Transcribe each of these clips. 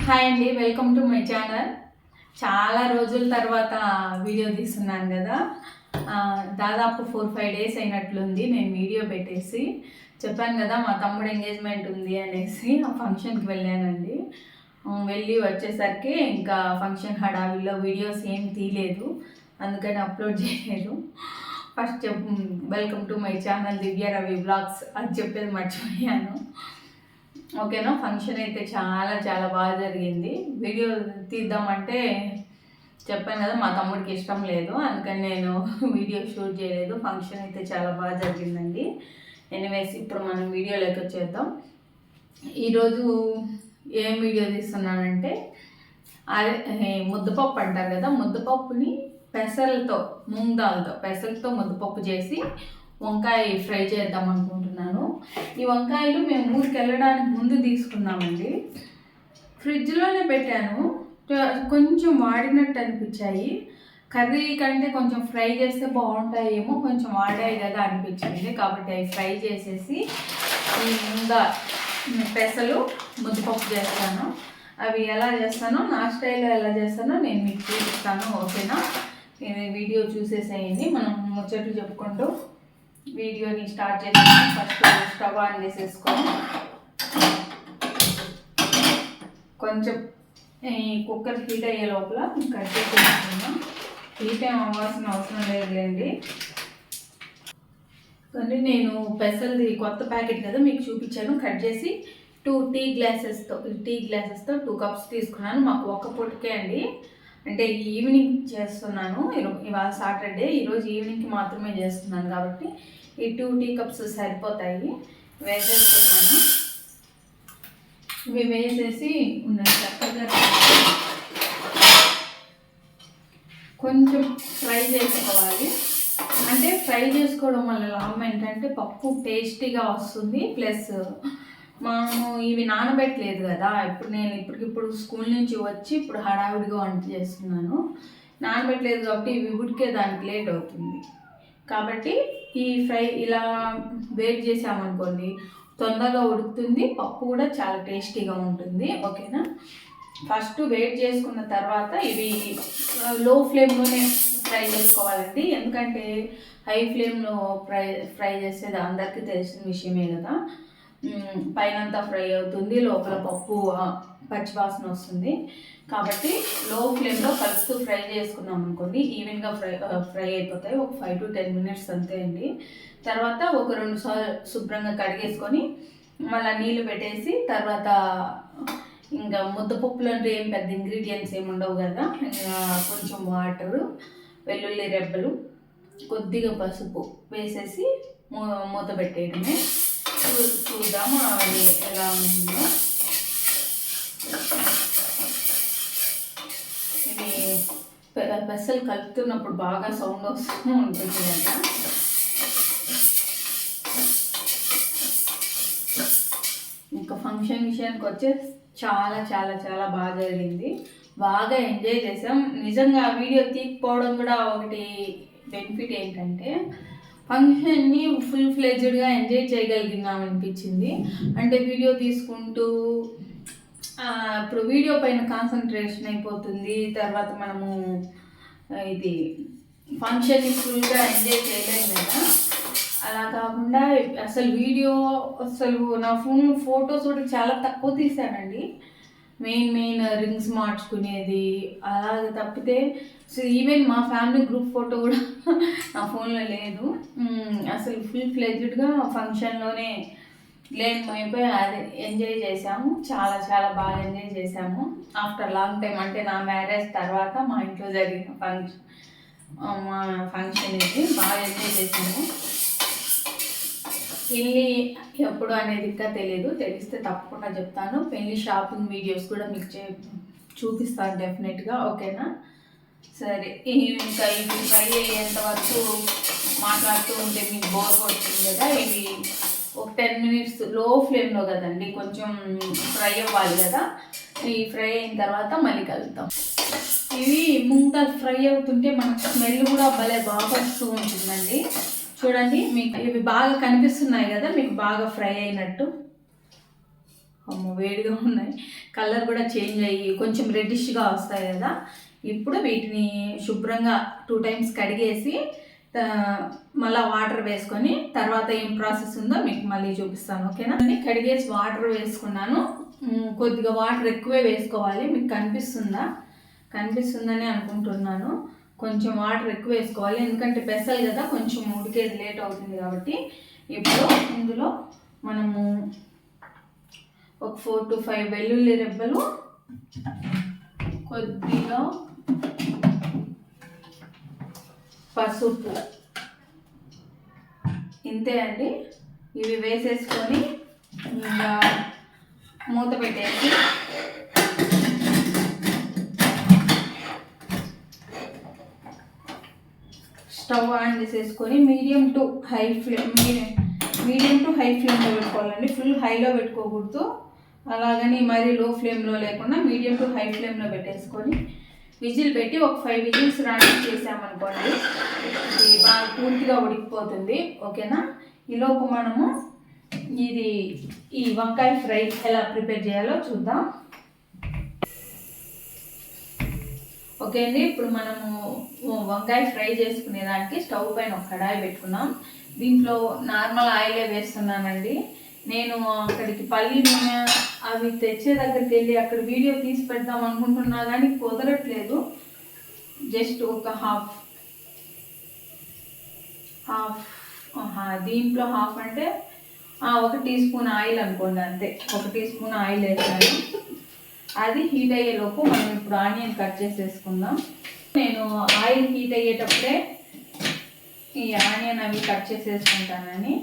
Hi అండి, welcome to my channel. చాలా రోజుల తర్వాత వీడియో తీస్తున్నాను కదా. దాదాపు 4-5 డేస్ అయినట్లుంది నేను వీడియో పెట్టేసి. చెప్పాను కదా మా తమ్ముడు ఎంగేజ్మెంట్ ఉంది అనేసి ఆ ఫంక్షన్కి వెళ్ళానండి. వెళ్ళి వచ్చేసరికి ఇంకా ఫంక్షన్ హడావిల్లో వీడియోస్ ఏం తీయలేదు, అందుకని అప్లోడ్ చేయలేదు. First welcome to my channel Divya Ravi blogs అది చెప్పేది మర్చిపోయాను. ఓకేనా. ఫంక్షన్ అయితే చాలా చాలా బాగా జరిగింది. వీడియో తీద్దామంటే చెప్పాను కదా మా తమ్ముడికి ఇష్టం లేదు, అందుకని నేను వీడియో షూట్ చేయలేదు. ఫంక్షన్ అయితే చాలా బాగా జరిగిందండి. ఎనీవేస్ ఇప్పుడు మనం వీడియోలోకి వచ్చేద్దాం. ఈరోజు ఏం వీడియో తీస్తున్నానంటే అదే ముద్దపప్పు అంటారు కదా, ముద్దపప్పుని పెసలతో మూంగ్ దాల్తో పెసలతో ముద్దపప్పు చేసి వంకాయ ఫ్రై చేద్దాం అనుకుంటున్నాను. ఈ వంకాయలు మేము ఊరికి వెళ్ళడానికి ముందు తీసుకున్నామండి. ఫ్రిడ్జ్లోనే పెట్టాను, కొంచెం వాడినట్టు అనిపించాయి. కర్రీ కంటే కొంచెం ఫ్రై చేస్తే బాగుంటాయేమో, కొంచెం వాడాయి కదా అనిపించింది. కాబట్టి అవి ఫ్రై చేసేసి ఇంకా పెసలు ముద్దపప్పు చేస్తాను. అవి ఎలా చేస్తానో, నా స్టైల్లో ఎలా చేస్తానో నేను మీకు చూపిస్తాను. ఓకేనా. వీడియో చూసేసేయండి. మనం ముచ్చట్లు చెప్పుకుంటూ వీడియోని స్టార్ట్ చేస్తాను. ఫస్ట్ స్టవ్ ఆన్ చేసేసుకొని కొంచెం ఈ కుక్కర్ హీట్ అయ్యే లోపల కట్ చేసేసుకున్నాం. హీట్ ఏం అవ్వాల్సిన అవసరం లేదులేండి. కానీ నేను పెసల్ది కొత్త ప్యాకెట్ కదా మీకు చూపించాను. కట్ చేసి 2 టీ గ్లాసెస్తో 2 కప్స్ తీసుకున్నాను. మాకు ఒక్క పూటకే అండి, అంటే ఈవినింగ్ చేస్తున్నాను. ఇవాళ సాటర్డే, ఈరోజు ఈవినింగ్కి మాత్రమే చేస్తున్నాను కాబట్టి ఈ 2 టీ కప్స్ సరిపోతాయి. వేసేస్తున్నాను. ఇవి వేసేసి ఉన్నాయి చక్కగా కొంచెం ఫ్రై చేసుకోవాలి. అంటే ఫ్రై చేసుకోవడం వల్ల లాభం ఏంటంటే పప్పు టేస్టీగా వస్తుంది. ప్లస్ మనము ఇవి నానబెట్టలేదు కదా. ఇప్పటికిప్పుడు స్కూల్ నుంచి వచ్చి ఇప్పుడు హడావిడిగా వంట చేస్తున్నాను. నానబెట్టలేదు కాబట్టి ఇవి ఉడికే దానికి లేట్ అవుతుంది. కాబట్టి ఈ ఫ్రై ఇలా వేట్ చేసామనుకోండి తొందరగా ఉడుకుతుంది, పప్పు కూడా చాలా టేస్టీగా ఉంటుంది. ఓకేనా. ఫస్ట్ వేట్ చేసుకున్న తర్వాత ఇవి లో ఫ్లేమ్లోనే ఫ్రై చేసుకోవాలండి. ఎందుకంటే హై ఫ్లేమ్లో ఫ్రై చేసేది అందరికీ తెలిసిన విషయమే కదా. పైనంతా ఫ్రై అవుతుంది, లోపల పప్పు పచ్చివాసన వస్తుంది. కాబట్టి లో ఫ్లేమ్లో కలుపుతూ ఫ్రై చేసుకున్నాం అనుకోండి ఈవెన్గా ఫ్రై అయిపోతాయి. ఒక 5 to 10 minutes అంతే అండి. తర్వాత ఒక 2 సార్లు శుభ్రంగా కడిగేసుకొని మళ్ళీ నీళ్ళు పెట్టేసి తర్వాత ఇంకా ముద్దపప్పులు అంటే ఏం పెద్ద ఇంగ్రీడియంట్స్ ఏమి ఉండవు కదా. ఇంకా కొంచెం వాటరు, వెల్లుల్లి రెబ్బలు, కొద్దిగా పసుపు వేసేసి మూత పెట్టేయడమే. చూద్దాము అది ఎలా ఉంటుందో. ఇది పెసలు కలుపుతున్నప్పుడు బాగా సౌండ్ వస్తూ ఉంటుంది కదా. ఇంకా ఫంక్షన్ విషయానికి వచ్చే చాలా చాలా చాలా బాగా జరిగింది. బాగా ఎంజాయ్ చేసాం. నిజంగా వీడియో తీయకపోవడం కూడా ఒకటి బెనిఫిట్ ఏంటంటే ఫంక్షన్ని ఫుల్ ఫ్లెడ్జ్డ్గా ఎంజాయ్ చేయగలిగినాం అనిపించింది. అంటే వీడియో తీసుకుంటూ ఇప్పుడు వీడియో పైన కాన్సన్ట్రేషన్ అయిపోతుంది. తర్వాత మనము ఇది ఫంక్షన్ని ఫుల్గా ఎంజాయ్ చేయలేము కదా. అలా కాకుండా అసలు నా ఫొటోస్ కూడా చాలా తక్కువ తీసానండి. మెయిన్ రింగ్స్ మార్చుకునేది అలాగే తప్పితే ఈవెన్ మా ఫ్యామిలీ గ్రూప్ ఫోటో కూడా నా ఫోన్లో లేదు. అసలు ఫుల్ ఫ్లెడ్జ్డ్గా ఫంక్షన్లోనే అయిపోయి అది ఎంజాయ్ చేసాము. చాలా చాలా బాగా ఎంజాయ్ చేసాము. ఆఫ్టర్ లాంగ్ టైం, అంటే నా మ్యారేజ్ తర్వాత మా ఇంట్లో జరిగిన ఫంక్షన్ ఇది బాగా ఎంజాయ్ చేసాము. పెళ్ళి ఎప్పుడు అనేది ఇంకా తెలియదు, తెలిస్తే తప్పకుండా చెప్తాను. పెళ్ళి షాపింగ్ వీడియోస్ కూడా మీకు చూపిస్తాను డెఫినెట్గా. ఓకేనా. సరే, ఇంకా ఇవి ఫ్రై అయ్యేంత వరకు మాట్లాడుతూ ఉంటే మీకు బోర్ కొడుతుంది కదా. ఇవి ఒక 10 minutes లో ఫ్లేమ్లో కదండి, కొంచెం ఫ్రై అవ్వాలి కదా. ఈ ఫ్రై అయిన తర్వాత మళ్ళీ కలుపుతాం. ఇవి ముందు ఫ్రై అవుతుంటే మనకు స్మెల్ కూడా భలే బాగా వస్తూ ఉంటుందండి. చూడండి, మీకు ఇవి బాగా కనిపిస్తున్నాయి కదా, మీకు బాగా ఫ్రై అయినట్టు. వేడిగా ఉన్నాయి, కలర్ కూడా చేంజ్ అయ్యి కొంచెం రెడ్డిష్గా వస్తాయి కదా. ఇప్పుడు వీటిని శుభ్రంగా 2 times కడిగేసి మళ్ళీ వాటర్ వేసుకొని తర్వాత ఏం ప్రాసెస్ ఉందో మీకు మళ్ళీ చూపిస్తాను, ఓకేనా. కడిగేసి వాటర్ వేసుకున్నాను. కొద్దిగా వాటర్ ఎక్కువే వేసుకోవాలి. మీకు కనిపిస్తుందని అనుకుంటున్నాను. కొంచెం వాటర్ ఎక్కువ వేసుకోవాలి, ఎందుకంటే పెసలు కదా, కొంచెం ఉడికేది లేట్ అవుతుంది కాబట్టి. ఇప్పుడు ఇందులో మనము ఒక 4 to 5 వెల్లుల్లి రెబ్బలు, కొద్దిగా పసుపు, ఇంతే అండి. ఇవి వేసేసుకొని ఇంకా మూత పెట్టేసి స్టవ్ ఆన్ చేసేసుకొని మీడియం టు హై ఫ్లేమ్లో పెట్టుకోవాలండి. ఫుల్ హైలో పెట్టుకోకూడదు, అలాగని మరీ లో ఫ్లేమ్లో లేకుండా మీడియం టు హై ఫ్లేమ్లో పెట్టేసుకొని విజిల్ పెట్టి ఒక 5 విజిల్స్ రన్ చేసామనుకోండి, ఇది బాగా పూర్తిగా ఉడికిపోతుంది, ఓకేనా. ఈలోపు మనము ఈ వంకాయ ఫ్రై ఎలా ప్రిపేర్ చేయాలో చూద్దాం. ఓకే అండి, ఇప్పుడు మనము వంకాయ ఫ్రై చేసుకునే దానికి స్టవ్ పైన ఒక కడాయి పెట్టుకున్నాం. దీంట్లో నార్మల్ ఆయిలే వేస్తున్నానండి. నేను అక్కడికి పల్లి నూనె అవి తెచ్చే దగ్గరికి వెళ్ళి అక్కడ వీడియో తీసి పెడదాం అనుకుంటున్నా కానీ కుదరట్లేదు. జస్ట్ ఒక హాఫ్ దీంట్లో హాఫ్ అంటే 1 teaspoon ఆయిల్ అనుకోండి, అంతే. 1 teaspoon ఆయిల్ వేసాను. అది హీట్ అయ్యేలోపు మనం ఇప్పుడు ఆనియన్ కట్ చేసేసుకుందాం. నేను ఆయిల్ హీట్ అయ్యేటప్పుడే ఈ ఆనియన్ అవి కట్ చేసేసుకుంటానని.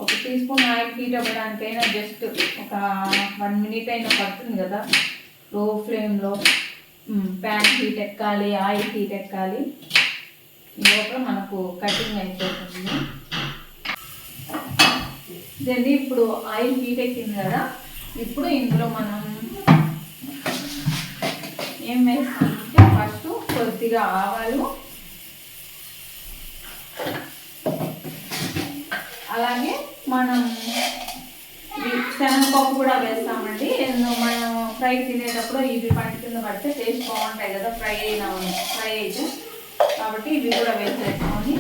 1 teaspoon ఆయిల్ హీట్ అవ్వడానికైనా జస్ట్ ఒక 1 minute అయినా పడుతుంది కదా. లో ఫ్లేమ్లో ప్యాన్ హీట్ ఎక్కాలి, ఆయిల్ హీట్ ఎక్కాలి. ఈ లోపల మనకు కటింగ్ అయిపోతుంది. ఇదండి, ఇప్పుడు ఆయిల్ హీట్ ఎక్కింది కదా. ఇప్పుడు ఇందులో మనం ఏం వేస్తామంటే ఫస్ట్ కొద్దిగా ఆవాలు, అలాగే మనం శనగపప్పు కూడా వేస్తామండి. మనం ఫ్రై తినేటప్పుడు ఇవి పంట కింద పడితే టేస్ట్ బాగుంటాయి కదా, ఫ్రై అయితే. కాబట్టి ఇవి కూడా వేసేసుకొని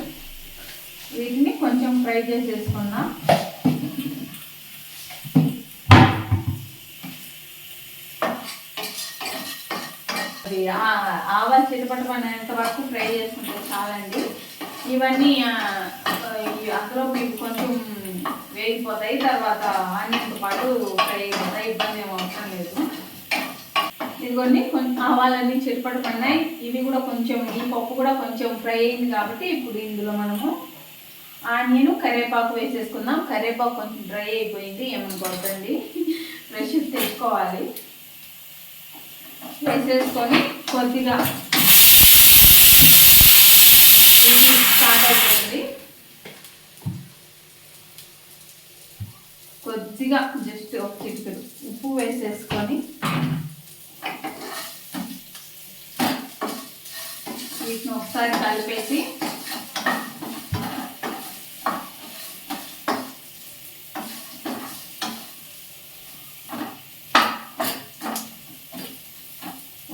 వీటిని కొంచెం ఫ్రై చేసేసుకుందాం. అది ఆవాలు చిటపటమనేంత వరకు ఫ్రై చేసుకుంటే చాలండి. ఇవన్నీ అందులో మీకు కొంచెం వేగిపోతాయి, తర్వాత ఆనియన్తో పాటు ఫ్రై అయిపోతాయి, ఇబ్బంది ఏమి అవసరం లేదు. ఇదిగోండి, కొంచెం ఆవాలన్నీ చిటపటమన్నాయి. ఇవి కూడా కొంచెం, ఈ పప్పు కూడా కొంచెం ఫ్రై అయింది కాబట్టి ఇప్పుడు ఇందులో మనము ఆనియన్, కరివేపాకు వేసేసుకుందాం. కరివేపాకు కొంచెం డ్రై అయిపోయింది, ఏమనుకోవద్దండి, ఫ్రెష్ తెచ్చుకోవాలి. వేసేసుకొని కొద్దిగా స్టార్ట్ అయిపోయింది. కొద్దిగా జస్ట్ ఒక చిటికెడు ఉప్పు వేసేసుకొని వీటిని ఒకసారి కలిపేసి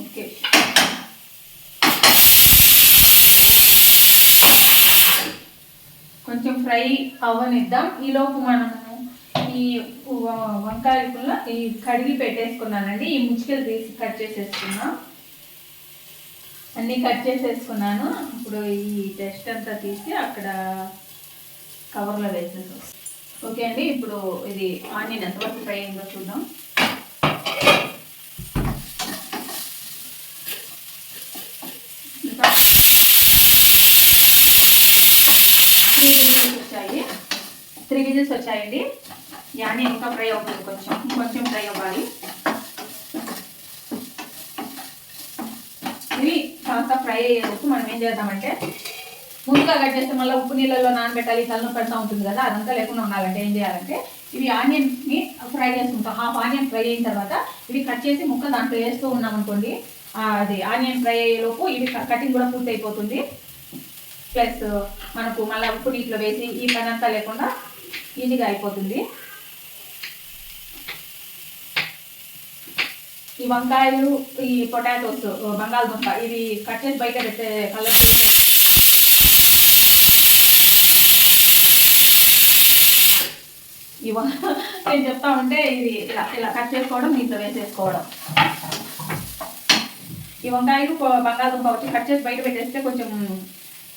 ఓకే కొంచెం ఫ్రై అవ్వనిద్దాం. ఈలోపు మనము ఈ వంకాయలు ఈ కడిగి పెట్టేసుకున్నానండి. ఈ ముచ్చుకలు తీసి కట్ చేసేసుకున్నా, అన్నీ కట్ చేసేసుకున్నాను. ఇప్పుడు ఈ టెస్ట్ అంతా తీసి అక్కడ కవర్లో వేసేసి. ఓకే అండి, ఇప్పుడు ఇది ఆనియన్ ఎంతవరకు ఫ్రై అయిందో చూద్దాం. ఇంకా 3 విజిల్స్ వచ్చాయండి. ఈ ఆనియన్ ఇంకా ఫ్రై అవుతుంది, కొంచెం ఫ్రై అవ్వాలి. ఇవి కాస్త ఫ్రై అయ్యేందుకు మనం ఏం చేద్దామంటే, ముందుగా కట్ చేస్తే మళ్ళీ ఉప్పు నీళ్ళలో నానబెట్టాలి, తలనొప్పి పెడతా ఉంటుంది కదా, అదంతా లేకుండా ఉండాలంటే ఏం చేయాలంటే, ఇవి ఆనియన్ని ఫ్రై చేసుకుంటాం. హాఫ్ ఆనియన్ ఫ్రై అయిన తర్వాత ఇవి కట్ చేసి ముక్క దాంట్లో వేస్తూ ఉన్నాం అనుకోండి, అది ఆనియన్ ఫ్రై అయ్యేలోపు ఇవి కటింగ్ కూడా పూర్తి అయిపోతుంది. ప్లస్ మనకు మళ్ళీ ఉప్పు నీటిలో వేసి ఈ పని అంతా లేకుండా ఈజీగా అయిపోతుంది. ఈ వంకాయలు, ఈ పొటాటోస్, బంగాళదుంప ఇవి కట్ చేసి బయట పెట్టే కలర్ నేను చెప్తా ఉంటే ఇది ఇలా ఇలా కట్ చేసుకోవడం, దీంట్లో వేసేసుకోవడం. ఈ వంకాయలు బంగాళదుంప వచ్చి కట్ చేసి బయట పెట్టేస్తే కొంచెం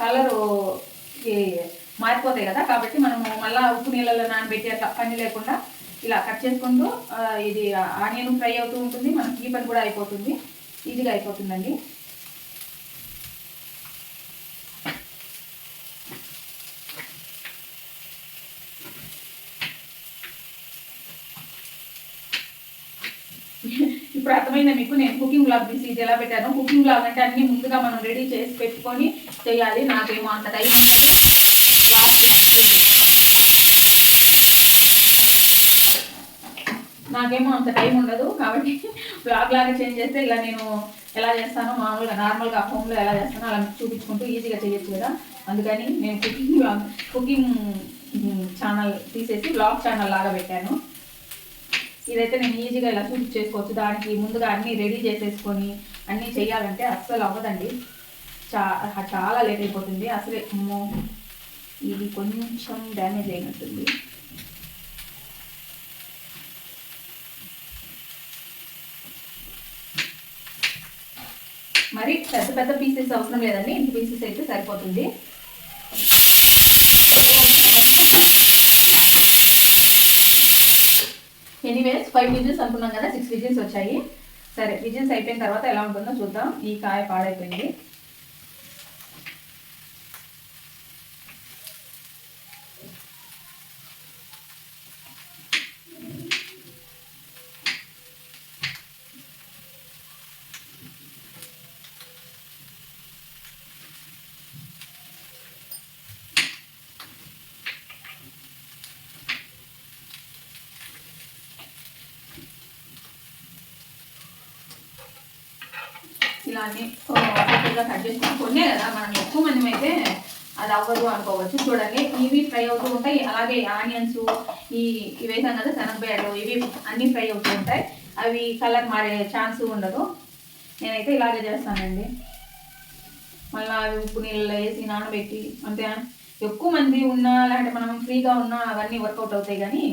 కలరు మారిపోతాయి కదా, కాబట్టి మనము మళ్ళీ ఉప్పు నీళ్ళలో నానబెట్టి అట్లా పని లేకుండా ఇలా కట్ చేసుకుంటూ ఇది ఆనియన్ ఫ్రై అవుతూ ఉంటుంది, మనకి ఈ పని కూడా అయిపోతుంది, ఈజీగా అయిపోతుందండి. ఇప్పుడు అర్థమైందా మీకు నేను కుకింగ్ బ్లాగ్ తీసి ఇది ఎలా పెట్టాను? కుకింగ్ బ్లాగ్ అంటే అన్నీ ముందుగా మనం రెడీ చేసి పెట్టుకొని చేయాలి. నాకేమో అంత టైం ఉండదు. నాకేమో అంత టైం ఉండదు, కాబట్టి బ్లాగ్ లాగా చేంజ్ చేస్తే ఇలా నేను ఎలా చేస్తానో మామూలుగా నార్మల్గా హోమ్లో ఎలా చేస్తానో అలా చూపించుకుంటూ ఈజీగా చేయొచ్చు కదా. అందుకని నేను కుకింగ్ ఛానల్ తీసేసి బ్లాగ్ ఛానల్ లాగా పెట్టాను. ఇదైతే నేను ఈజీగా ఇలా చూపించేసుకోవచ్చు. దానికి ముందుగా అన్నీ రెడీ చేసేసుకొని అన్నీ చేయాలంటే అస్సలు అవ్వదండి, చాలా లేట్ అయిపోతుంది. అసలే ఇది కొంచెం డ్యామేజ్ అయినట్టుంది. మరి పెద్ద పెద్ద పీసెస్ అవసరం లేదండి, ఇంత పీసెస్ అయితే సరిపోతుంది. ఎనీవేస్ 5 విజిల్స్ అనుకున్నాం కదా, 6 విజిల్స్ వచ్చాయి. సరే, విజిల్స్ అయిపోయిన తర్వాత ఎలా ఉంటుందో చూద్దాం. ఈ కాయ పాడైపోయింది. ఇలా అన్నీ ఒక్కొక్కగా కట్ చేసుకుని కొన్నే కదా, మనం ఎక్కువ మంది అయితే అది అవ్వదు అనుకోవచ్చు. చూడండి, ఇవి ఫ్రై అవుతూ ఉంటాయి, అలాగే ఆనియన్స్ ఇవి వేసాం కదా, శనగబేడలు, ఇవి అన్నీ ఫ్రై అవుతూ ఉంటాయి. అవి కలర్ మారే ఛాన్స్ ఉండదు. నేనైతే ఇలాగే చేస్తానండి. మళ్ళీ అవి ఉప్పు నీళ్ళలో వేసి నానబెట్టి, అంటే ఎక్కువ మంది ఉన్నా లేదంటే మనం ఫ్రీగా ఉన్నా అవన్నీ వర్కౌట్ అవుతాయి, కానీ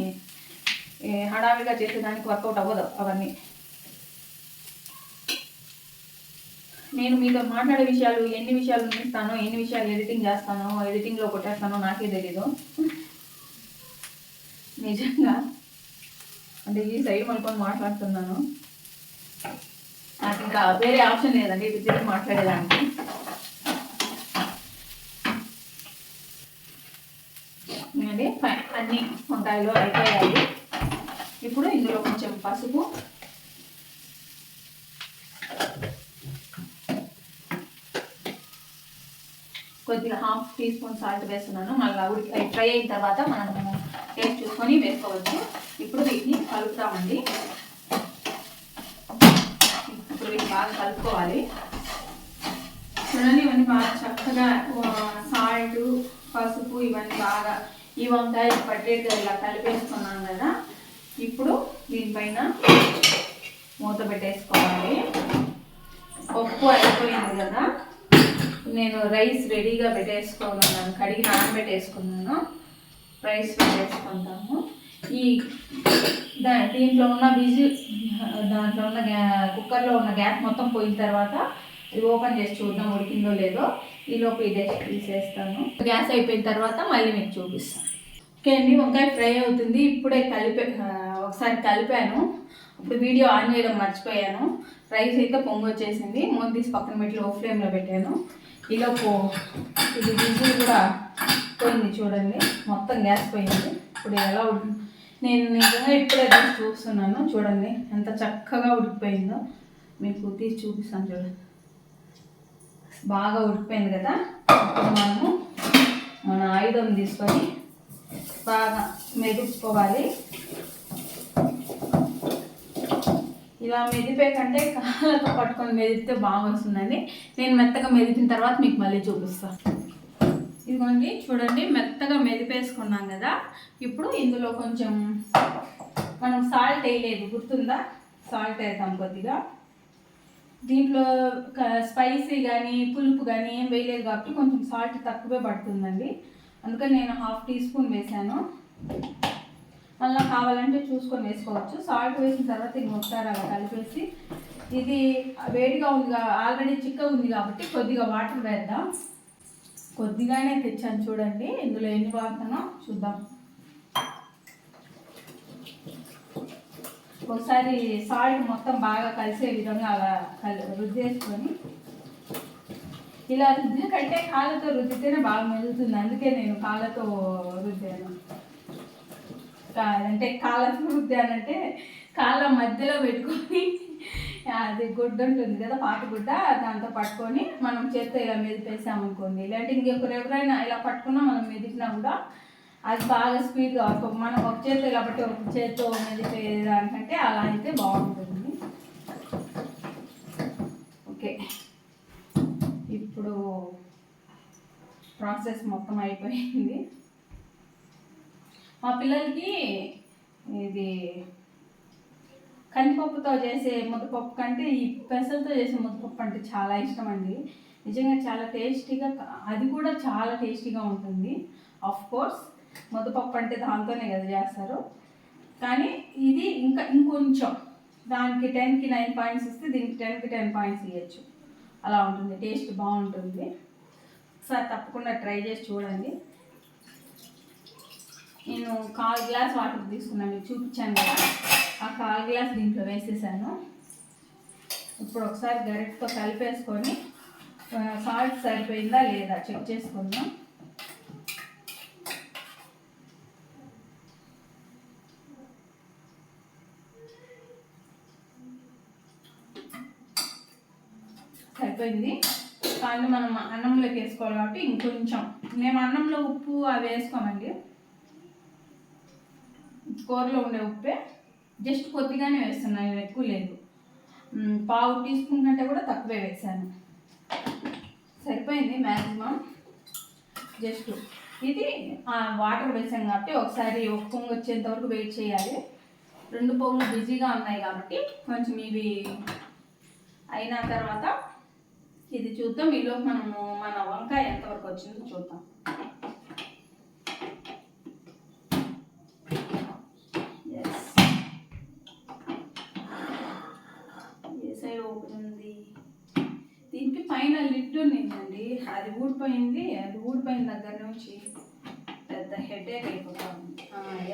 హడావిడిగా చేసేదానికి వర్కౌట్ అవ్వదు అవన్నీ. నేను మీతో మాట్లాడే విషయాలు ఎన్ని విషయాలు ఉండిస్తానో, ఎన్ని విషయాలు ఎడిటింగ్ చేస్తానో, ఎడిటింగ్లో కొట్టేస్తానో నాకే తెలీదు నిజంగా. అంటే ఈ సైడ్ మలుకొని మాట్లాడుతున్నాను, నాకు ఇంకా వేరే ఆప్షన్ లేదండి ఇది తిరిగి మాట్లాడేదానికి. ఎందుకంటే అన్ని వంకాయలు అయిపోయాయి. ఇప్పుడు ఇందులో కొంచెం పసుపు, కొద్దిగా 1/2 టీ స్పూన్ సాల్ట్ వేస్తున్నాను. మళ్ళీ ఫ్రై అయిన తర్వాత మనం టేస్ట్ చూసుకొని వేసుకోవచ్చు. ఇప్పుడు వీటిని కలుపుతామండి. ఇప్పుడు వీటిని బాగా కలుపుకోవాలి. చూడండి, ఇవన్నీ బాగా చక్కగా సాల్ట్, పసుపు ఇవన్నీ బాగా ఈ వంకాయ పట్టేట్టుగా ఇలా కలిపేసుకున్నాను కదా. ఇప్పుడు దీనిపైన మూత పెట్టేసుకోవాలి. పప్పు అయిపోయింది కదా, నేను రైస్ రెడీగా పెట్టేసుకున్నాను, కడిగి నానబెట్టేసుకున్నాను. రైస్ పెట్టేసుకుంటాము. దీంట్లో ఉన్న దాంట్లో ఉన్న కుక్కర్లో ఉన్న గ్యాస్ మొత్తం పోయిన తర్వాత ఇది ఓపెన్ చేసి చూద్దాం ఉడికిందో లేదో. ఈలోపు ఇదే తీసేస్తాను. గ్యాస్ అయిపోయిన తర్వాత మళ్ళీ మీకు చూపిస్తాను. ఓకే అండి, వంకాయ ఫ్రై అవుతుంది. ఇప్పుడే ఒకసారి కలిపాను. ఇప్పుడు వీడియో ఆన్ చేయడం మర్చిపోయాను. రైస్ అయితే పొంగు వచ్చేసింది. మూత తీసి పక్కన పెట్టి లో ఫ్లేమ్లో పెట్టాను. ఈలోపు ఇది విజిల్ కూడా పోయింది. చూడండి, మొత్తం గ్యాస్ పోయింది. ఇప్పుడు ఎలా నేను నిజంగా ఇప్పుడే తీసి చూస్తున్నాను. చూడండి ఎంత చక్కగా ఉడికిపోయిందో. మీకు తీసి చూపిస్తాను. చూడండి, బాగా ఉడికిపోయింది కదా. ఇప్పుడు మనము మన ఆయుధం తీసుకొని బాగా మెదుపుకోవాలి. ఇలా మెదిపే కంటే కాళ్ళతో పట్టుకొని మెదిపితే బాగా వస్తుందండి. నేను మెత్తగా మెదిపిన తర్వాత మీకు మళ్ళీ చూపిస్తాను. ఇదిగోండి చూడండి, మెత్తగా మెదిపేసుకున్నాం కదా. ఇప్పుడు ఇందులో కొంచెం మనం సాల్ట్ వేయలేదు, గుర్తుందా? సాల్ట్ వేద్దాం కొద్దిగా. దీంట్లో స్పైసీ కానీ పులుపు కానీ ఏం వేయలేదు కాబట్టి కొంచెం సాల్ట్ తక్కువే పడుతుందండి. అందుకని నేను 1/2 టీ స్పూన్ వేసాను. మళ్ళీ కావాలంటే చూసుకొని వేసుకోవచ్చు. సాల్ట్ వేసిన తర్వాత ఇంకొకసారి అలా కలిపేసి, ఇది వేడిగా ఉంది, ఆల్రెడీ చిక్కగా ఉంది కాబట్టి కొద్దిగా వాటర్ వేద్దాం. కొద్దిగానే తెచ్చాను చూడండి, ఇందులో ఎన్ని వాడుతానో చూద్దాం. ఒకసారి సాల్ట్ మొత్తం బాగా కలిసే విధంగా అలా రుద్దేసుకొని, ఇలా రుద్దిన కంటే కాళ్ళతో రుద్దితేనే బాగా మెదుగుతుంది. అందుకే నేను కాళ్ళతో రుద్దాను. అంటే కాళ్ళతో రుద్దానంటే కాళ్ళ మధ్యలో పెట్టుకొని, అది గుడ్డ ఉంటుంది కదా, పాత గుడ్డ, దాంతో పట్టుకొని మనం చేత్తో ఇలా మెదిపేసామనుకోండి. ఇలాంటి ఎవరైనా ఇలా పట్టుకున్నా మనం మెదిపినా కూడా అది బాగా స్పీడ్గా మనం ఒక చేత్తో ఇలా బట్టి ఒక చేత్తో మెదిపేదానికంటే అలా అయితే బాగుంటుంది. ఓకే, ఇప్పుడు ప్రాసెస్ మొత్తం అయిపోయింది. మా పిల్లలకి ఇది కందిపప్పుతో చేసే ముద్దపప్పు కంటే ఈ పెసలతో చేసే ముద్దపప్పు అంటే చాలా ఇష్టం అండి. నిజంగా చాలా టేస్టీగా, అది కూడా చాలా టేస్టీగా ఉంటుంది. ఆఫ్ కోర్స్ ముద్దపప్పు అంటే దాంతోనే కదా చేస్తారు, కానీ ఇది ఇంకొంచెం దానికి 10కి 9 పాయింట్స్ ఇస్తే దీనికి 10కి 10 పాయింట్స్ ఇవ్వచ్చు. అలా ఉంటుంది, టేస్ట్ బాగుంటుంది. ఒకసారి తప్పకుండా ట్రై చేసి చూడండి. నేను 1/4 గ్లాస్ వాటర్ తీసుకున్నాను, మీకు చూపించాను కదా, ఆ 1/4 గ్లాస్ దీంట్లో వేసేసాను. ఇప్పుడు ఒకసారి గరిటతో కలిపేసుకొని సాల్ట్ సరిపోయిందా లేదా చెక్ చేసుకుందాం. సరిపోయింది. కానీ మనం అన్నంలోకి వేసుకోవాలి కాబట్టి ఇంకొంచెం, మేము అన్నంలో ఉప్పు అవి వేసుకోమండి, కూరలో ఉండే ఉప్పే జస్ట్ కొద్దిగానే వేస్తున్నాను, ఎక్కువ లేదు. 1/2 టీ స్పూన్ కంటే కూడా తక్కువే వేసాను. సరిపోయింది మ్యాక్సిమం. జస్ట్ ఇది వాటర్ వేసాం కాబట్టి ఒకసారి ఒక పొంగు వచ్చేంత వరకు వెయిట్ చేయాలి. 2 పొంగులు బిజీగా ఉన్నాయి కాబట్టి కొంచెం ఇవి అయిన తర్వాత ఇది చూద్దాం. ఈలోపు మనము మన వంకాయ ఎంతవరకు వచ్చిందో చూద్దాం. ఏ సైడ్ ఓపెన్ ఉంది? దీనికి పైన లిడ్ ఉన్నిందండి, అది ఊడిపోయింది. అది ఊడిపోయిన దగ్గర నుంచి పెద్ద హెడేక్ అయిపోతాము.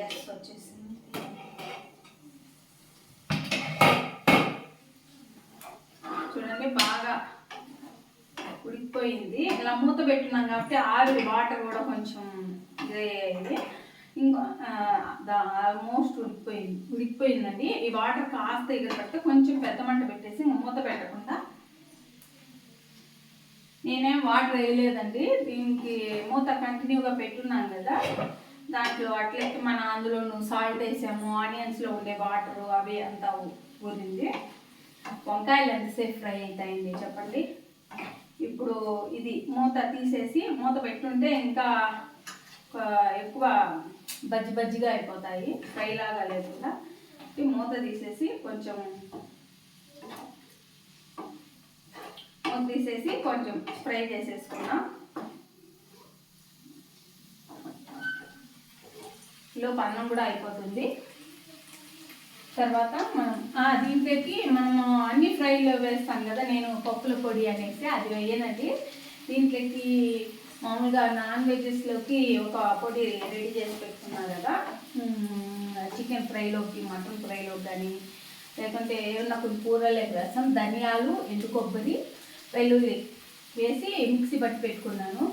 ఎస్, వచ్చేసింది. చూడండి, బాగా ఉడికిపోయింది. ఇలా మూత పెట్టున్నాం కాబట్టి ఆవిరి వాటర్ కూడా కొంచెం ఇదే అయింది. ఇంకా ఆల్మోస్ట్ ఉడికిపోయిందండి. ఈ వాటర్ కాస్త ఎగరబడితే కొంచెం పెద్ద మంట పెట్టేసి మూత పెట్టకుండా, నేనేం వాటర్ వేయలేదండి దీనికి, మూత కంటిన్యూగా పెట్టున్నాను కదా, దాంట్లో అట్లయితే మన అందులో సాల్ట్ వేసాము, ఆనియన్స్లో ఉండే వాటరు అవి అంతా ఊరింది. వంకాయలు ఎంతసేపు ఫ్రై అవుతాయండి చెప్పండి. ఇప్పుడు ఇది మూత తీసేసి, మూత పెట్టుంటే ఇంకా ఎక్కువ బజ్జిగా అయిపోతాయి, ఫ్రై లాగా లేకుండా. మూత తీసేసి కొంచెం ఫ్రై చేసేసుకున్నాం. ఈలోపు అన్నం కూడా అయిపోతుంది. తర్వాత మనం దీంట్లోకి మనము అన్ని ఫ్రైలో వేస్తాం కదా, నేను పప్పుల పొడి అనేసి అది వేయనండి. దీంట్లోకి మామూలుగా నాన్ వెజెస్లోకి ఒక పొడి రెడీ చేసి పెట్టుకున్నాను కదా, చికెన్ ఫ్రైలోకి, మటన్ ఫ్రైలోకి కానీ, లేకుంటే ఏమన్నా కొన్ని కూరలోకి వేస్తాం. ధనియాలు, ఎండు కొబ్బరి, వెల్లుల్లి వేసి మిక్సీ పట్టి పెట్టుకున్నాను.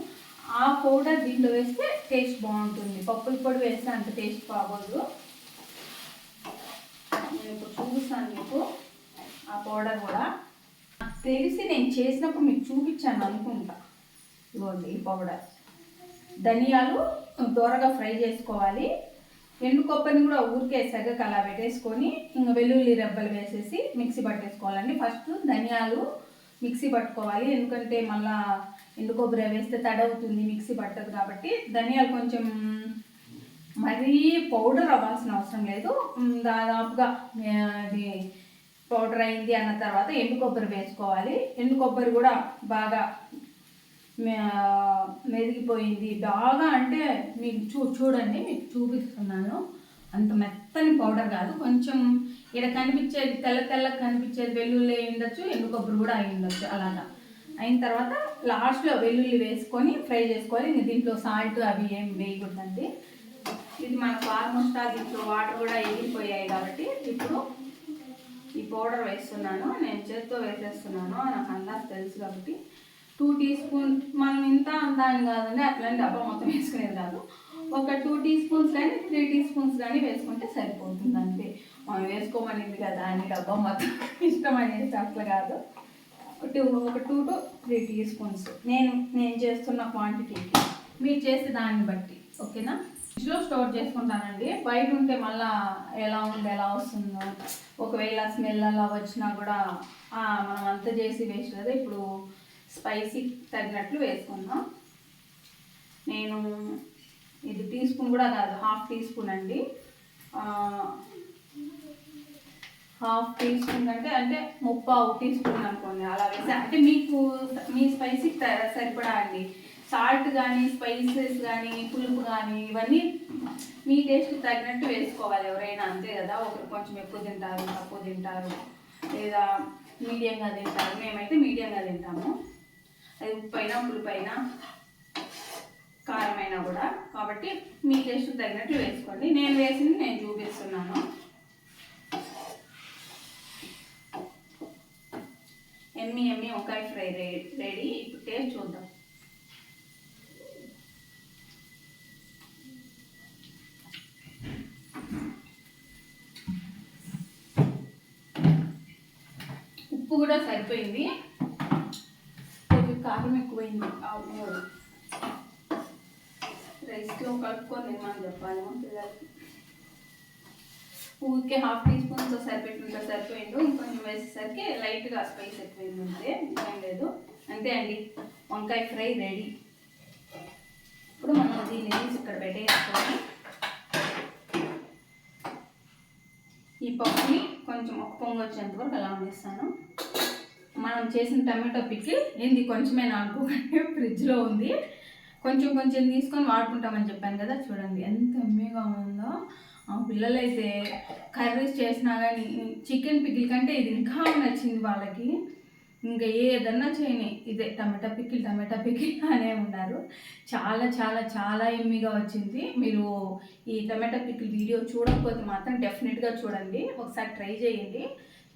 ఆ పౌడర్ దీంట్లో వేస్తే టేస్ట్ బాగుంటుంది. పప్పుల పొడి వేస్తే అంత టేస్ట్ బాగోదు. నేను ఇప్పుడు చూపిస్తాను మీకు ఆ పౌడర్ కూడా. నాకు తెలిసి నేను చేసినప్పుడు మీకు చూపించాను అనుకుంటా. ఇవ్వండి ఈ పౌడర్. ధనియాలు దోరగా ఫ్రై చేసుకోవాలి. ఎండు కొబ్బరిని కూడా ఊరికే సగకు అలా పెట్టేసుకొని ఇంకా వెల్లుల్లి రెబ్బలు వేసేసి మిక్సీ పట్టేసుకోవాలండి. ఫస్ట్ ధనియాలు మిక్సీ పట్టుకోవాలి, ఎందుకంటే మళ్ళా ఎండు కొబ్బరి వేస్తే తడవుతుంది, మిక్సీ పట్టదు. కాబట్టి ధనియాలు కొంచెం మరీ పౌడర్ అవ్వాల్సిన అవసరం లేదు. దాదాపుగా అది పౌడర్ అయింది అన్న తర్వాత ఎండు కొబ్బరి వేసుకోవాలి. ఎండు కొబ్బరి కూడా బాగా మెదిగిపోయింది బాగా. అంటే మీకు చూడండి, మీకు చూపిస్తున్నాను. అంత మెత్తని పౌడర్ కాదు, కొంచెం ఇక్కడ కనిపించేది తెల్ల కనిపించేది వెల్లుల్లి అయి ఉండొచ్చు, ఎండు కొబ్బరి కూడా అయి ఉండొచ్చు. అలాగా అయిన తర్వాత లాస్ట్లో వెల్లుల్లి వేసుకొని ఫ్రై చేసుకోవాలి. ఇంక దీంట్లో సాల్ట్ అవి ఏం వేయకూడదండి. ఇది మనకు ఆల్మోస్ట్ దీంట్లో వాటర్ కూడా ఎగిరిపోయాయి. కాబట్టి ఇప్పుడు ఈ పౌడర్ వేస్తున్నాను. నేను చేతితో వేసేస్తున్నాను, నాకు అందాజ తెలుసు. కాబట్టి 2 టీ స్పూన్, మనం ఇంత అంతా అని కాదండి, అట్లని డబ్బా మొత్తం వేసుకునేది కాదు. ఒక 2 టీ స్పూన్స్ కానీ 3 టీ స్పూన్స్ కానీ వేసుకుంటే సరిపోతుంది అంతే. మనం వేసుకోమనింది కదా అని డబ్బా మొత్తం ఇష్టం అనేసి అట్లా కాదు. ఒక 2 to 3 టీ స్పూన్స్ నేను చేస్తున్న క్వాంటిటీకి, మీరు చేసే దాన్ని బట్టి. ఓకేనా? ఫ్రిడ్జ్లో స్టోర్ చేసుకుంటానండి. బయట ఉంటే మళ్ళీ ఎలా వస్తుందో, ఒకవేళ స్మెల్ అలా వచ్చినా కూడా మనం అంతా చేసి వేస్ట్ కదా. ఇప్పుడు స్పైసీ తగినట్లు వేసుకుందాం. నేను ఇది టీ స్పూన్ కూడా కాదు, 1/2 టీ స్పూన్ అండి. 1/2 టీ స్పూన్ అంటే 3/4 టీ స్పూన్ అనుకోండి, అలా వేసా. అంటే మీకు మీ స్పైసీకి సరిపడా అండి. సాల్ట్ కానీ, స్పైసెస్ కానీ, పులుపు కానీ ఇవన్నీ మీ టేస్ట్కి తగినట్టు వేసుకోవాలి. ఎవరైనా అంతే కదా, ఒకరు కొంచెం ఎక్కువ తింటారు, తక్కువ తింటారు, లేదా మీడియంగా తింటారు. మేమైతే మీడియంగా తింటాము. అది ఉప్పు అయినా, పులుపు అయినా, కారం అయినా కూడా. కాబట్టి మీ టేస్ట్కి తగినట్లు వేసుకోండి. నేను వేసింది నేను చూపిస్తున్నాను. ఎమ్మి వంకాయ ఫ్రై రెడీ. ఇప్పుడు టేస్ట్ చూద్దాం. ఉప్పు కూడా సరిపోయింది, కొంచెం కారం ఎక్కువైంది. రైస్లో కలుపుకొని తినమని చెప్పాలి పిల్లలకి. ఊరికే 1/2 టీ స్పూన్తో సరిపెట్టుంటే సరిపోయిండు. ఇంకొంచెం వేసేసరికి లైట్గా స్పైస్ ఎక్కువైంది అంతే, ఏం లేదు. అంతే అండి, వంకాయ ఫ్రై రెడీ. ఇప్పుడు మనం దీన్ని తీసి ఇక్కడ పెట్టేసుకొని ఈ పప్పుని కొంచెం ఒక పొంగు వచ్చేంత వరకు అలా వేస్తాను. మనం చేసిన టమాటో పికిల్ ఏంది కొంచెమే అనుకోకండి, ఫ్రిడ్జ్లో ఉంది. కొంచెం తీసుకొని వాడుకుంటామని చెప్పాను కదా. చూడండి ఎంత ఎమ్మీగా ఉందో. పిల్లలైతే కర్రీస్ చేసినా కానీ చికెన్ పికిల్ కంటే ఇది ఇంకా నచ్చింది వాళ్ళకి. ఇంకా ఏదన్నా చేయని ఇదే టమాటా పికిల్ అనే ఉన్నారు. చాలా చాలా చాలా ఎమ్మీగా వచ్చింది. మీరు ఈ టమాటా పికిల్ వీడియో చూడకపోతే మాత్రం డెఫినెట్గా చూడండి, ఒకసారి ట్రై చేయండి.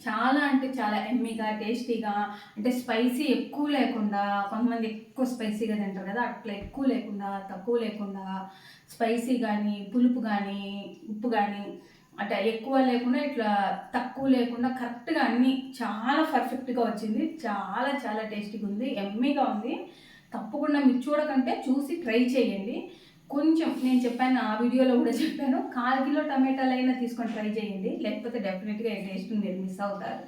చాలా అంటే చాలా ఎమ్మీగా, టేస్టీగా, అంటే స్పైసీ ఎక్కువ లేకుండా, కొంతమంది ఎక్కువ స్పైసీగా తింటారు కదా, అట్లా ఎక్కువ లేకుండా, తక్కువ లేకుండా, స్పైసీ కానీ, పులుపు కానీ, ఉప్పు కానీ అట్లా ఎక్కువ లేకుండా, ఇట్లా తక్కువ లేకుండా కరెక్ట్గా అన్నీ చాలా పర్ఫెక్ట్గా వచ్చింది. చాలా చాలా టేస్టీగా ఉంది, ఎమ్మీగా ఉంది. తప్పకుండా మీరు చూడకంటే చూసి ట్రై చేయండి. కొంచెం నేను చెప్పాను, ఆ వీడియోలో కూడా చెప్పాను, 1/4 కిలో టమాటాలు అయినా తీసుకొని ట్రై చేయండి, లేకపోతే డెఫినెట్గా ఈ టేస్ట్ మీరు మిస్ అవుతారు.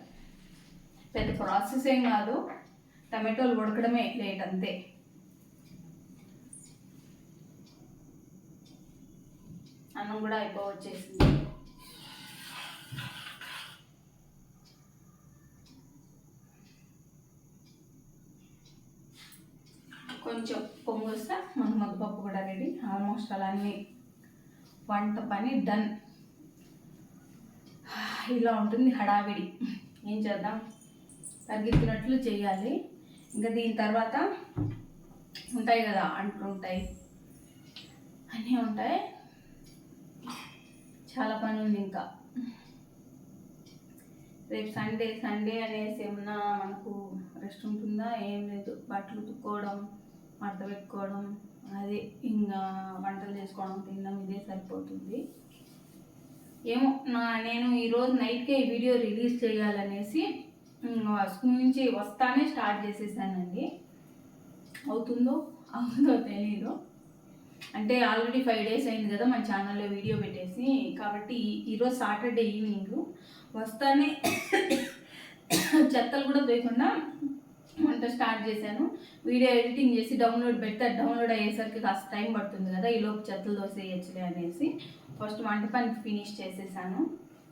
పెద్ద ప్రాసెస్ ఏం కాదు, టమాటోలు ఉడకడమే లేట్ అంతే. అన్నం కూడా అయిపోవచ్చేసింది. కొంచెం పొంగు వస్తే మన ముద్దపప్పు కూడా రెడీ. ఆల్మోస్ట్ అలా అన్నీ వంట పని డన్. ఇలా ఉంటుంది హడావిడి. ఏం చేద్దాం, తగ్గిస్తున్నట్లు చేయాలి. ఇంకా దీని తర్వాత ఉంటాయి కదా, అంట్లు ఉంటాయి, అన్నీ ఉంటాయి, చాలా పని ఉంది. ఇంకా రేపు సండే అనేసి ఏమన్నా మనకు రెస్ట్ ఉంటుందా? ఏం లేదు. బట్టలు ఉతుక్కోవడం, మడత పెట్టుకోవడం, అదే ఇంకా వంటలు చేసుకోవడం, తినడం, ఇదే సరిపోతుంది. ఏమో నేను ఈరోజు నైట్కే ఈ వీడియో రిలీజ్ చేయాలనేసి స్కూల్ నుంచి వస్తానే స్టార్ట్ చేసేసానండి. అవుతుందో తెలీదు. అంటే ఆల్రెడీ 5 days అయింది కదా మన ఛానల్లో వీడియో పెట్టేసి. కాబట్టి ఈరోజు సాటర్డే ఈవినింగ్ వస్తానే చెత్తలు కూడా పోయకుండా వంట స్టార్ట్ చేశాను. వీడియో ఎడిటింగ్ చేసి డౌన్లోడ్ పెడితే డౌన్లోడ్ అయ్యేసరికి కాస్త టైం పడుతుంది కదా, ఈలోపు చెత్తలు దోశ వేయచ్చులే అనేసి ఫస్ట్ వంట పని ఫినిష్ చేసేసాను.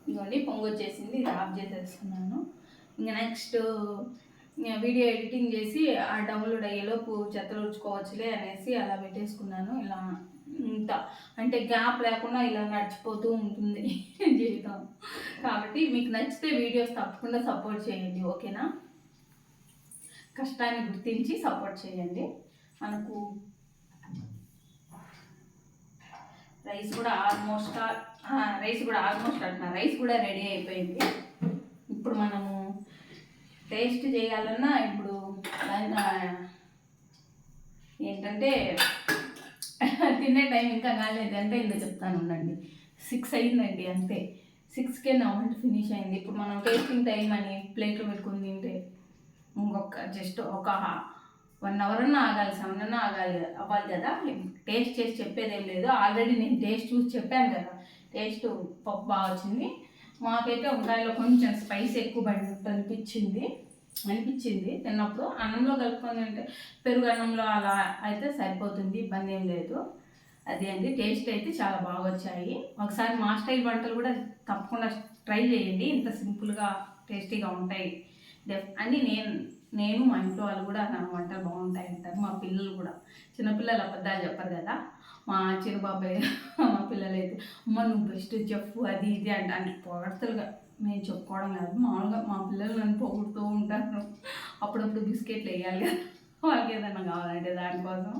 ఇదిగోండి పొంగు వచ్చేసింది, ఇది ఆఫ్ చేసేస్తున్నాను. ఇంకా నెక్స్ట్ వీడియో ఎడిటింగ్ చేసి ఆ డౌన్లోడ్ అయ్యేలోపు చెత్తలు ఉడుచుకోవచ్చులే అనేసి అలా పెట్టేసుకున్నాను. ఇలా ఇంత అంటే గ్యాప్ లేకుండా ఇలా నడిచిపోతూ ఉంటుంది జీవితం. కాబట్టి మీకు నచ్చితే వీడియోస్ తప్పకుండా సపోర్ట్ చేయండి, ఓకేనా? కష్టాన్ని గుర్తించి సపోర్ట్ చేయండి. మనకు రైస్ కూడా ఆల్మోస్ట్ అంటున్నా, రైస్ కూడా రెడీ అయిపోయింది. ఇప్పుడు మనము టేస్ట్ చేయాలన్నా ఇప్పుడు ఏంటంటే తినే టైం ఇంకా కాలేదు అంటే ఇంత చెప్తాను ఉండండి. 6 అయిందండి, అంతే. 6కే నా వంట ఫినిష్ అయింది. ఇప్పుడు మనం టేస్టింగ్ టైం అని ప్లేట్లో పెట్టుకుని తింటే ఇంకొక జస్ట్ ఒక 1 అవర్ అన్నా ఆగాలి, 7 అన్నా అవ్వాలి కదా. టేస్ట్ చేసి చెప్పేదేం లేదు, ఆల్రెడీ నేను టేస్ట్ చూసి చెప్పాను కదా. టేస్ట్ పప్పు బాగా వచ్చింది. మాకైతే వంకాయలో కొంచెం స్పైస్ ఎక్కువ పడినట్టు అనిపించింది తిన్నప్పుడు. అన్నంలో కలుపుకొని అంటే పెరుగు అన్నంలో అలా అయితే సరిపోతుంది, ఇబ్బంది ఏం లేదు. అది అండి, టేస్ట్ అయితే చాలా బాగా వచ్చాయి. ఒకసారి మా స్టైల్ వంటలు కూడా తప్పకుండా ట్రై చేయండి, ఇంత సింపుల్గా టేస్టీగా ఉంటాయి అని నేను మా ఇంట్లో వాళ్ళు కూడా నా వంటలు బాగుంటాయి అంటారు. మా పిల్లలు కూడా, చిన్నపిల్లలు అబద్ధాలు చెప్పరు కదా. మా చిన్నబాబాయ్ మా పిల్లలు అయితే అమ్మ నువ్వు బెస్ట్ చెప్పు అది ఇది అంటే పొగడతలుగా నేను చెప్పుకోవడం కాదు, మామూలుగా మా పిల్లలు నన్ను పొగుడుతూ ఉంటారు. అప్పుడప్పుడు బిస్కెట్లు వేయాలి కదా వాళ్ళకి ఏదైనా కావాలంటే దానికోసం.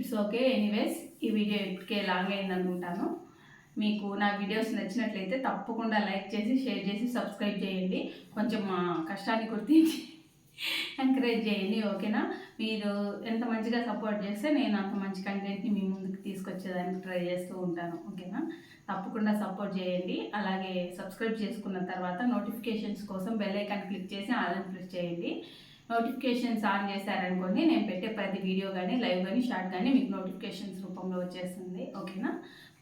It's okay. ఎనీవేస్ ఈ వీడియో ఇప్పటికే లాంగ్ అయింది అనుకుంటాను. మీకు నా వీడియోస్ నచ్చినట్లయితే తప్పకుండా లైక్ చేసి షేర్ చేసి సబ్స్క్రైబ్ చేయండి. కొంచెం మా కష్టాన్ని గుర్తించి ఎంకరేజ్ చేయండి, ఓకేనా? మీరు ఎంత మంచిగా సపోర్ట్ చేస్తే నేను అంత మంచి కంటెంట్ని మీ ముందుకు తీసుకొచ్చేదానికి ట్రై చేస్తూ ఉంటాను, ఓకేనా? తప్పకుండా సపోర్ట్ చేయండి. అలాగే సబ్స్క్రైబ్ చేసుకున్న తర్వాత నోటిఫికేషన్స్ కోసం బెల్ ఐకాన్ క్లిక్ చేసి ఆల్ అని ప్రెస్ చేయండి. నోటిఫికేషన్స్ ఆన్ చేశారనుకోండి, నేను పెట్టే ప్రతి వీడియో కానీ లైవ్ కానీ షార్ట్ కానీ మీకు నోటిఫికేషన్స్ రూపంలో వచ్చేస్తుంది, ఓకేనా?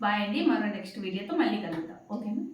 బాయ్ అండి, మరో నెక్స్ట్ వీడియోతో మళ్ళీ కలుగుతాం, ఓకేనా?